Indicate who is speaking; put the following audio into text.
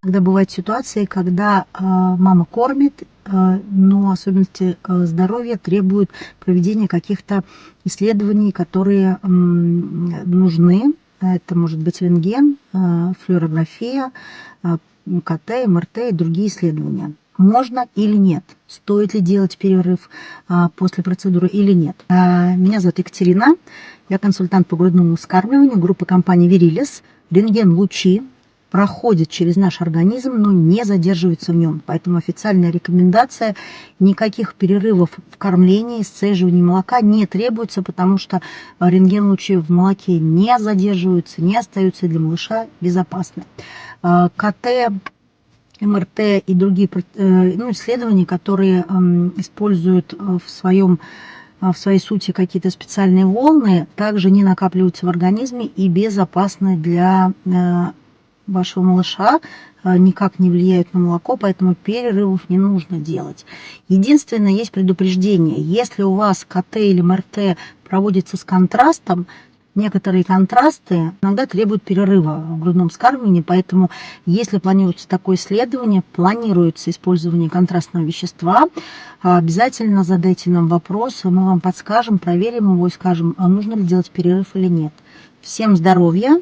Speaker 1: Когда бывают ситуации, когда мама кормит, но особенности здоровья требуют проведения каких-то исследований, которые нужны. Это может быть рентген, флюорография, КТ, МРТ и другие исследования. Можно или нет? Стоит ли делать перерыв после процедуры или нет? Меня зовут Екатерина, я консультант по грудному вскармливанию группы компании Вирилис. Рентген-лучи проходит через наш организм, но не задерживается в нем. Поэтому официальная рекомендация: никаких перерывов в кормлении, сцеживании молока не требуется, потому что рентген-лучи в молоке не задерживаются, не остаются, для малыша безопасны. КТ, МРТ и другие исследования, которые используют в своей сути какие-то специальные волны, также не накапливаются в организме и безопасны для вашего малыша, никак не влияют на молоко, поэтому перерывов не нужно делать. Единственное, есть предупреждение: если у вас КТ или МРТ проводится с контрастом, некоторые контрасты иногда требуют перерыва в грудном вскармливании, поэтому если планируется такое исследование, планируется использование контрастного вещества, обязательно задайте нам вопрос, мы вам подскажем, проверим его и скажем, нужно ли делать перерыв или нет. Всем здоровья!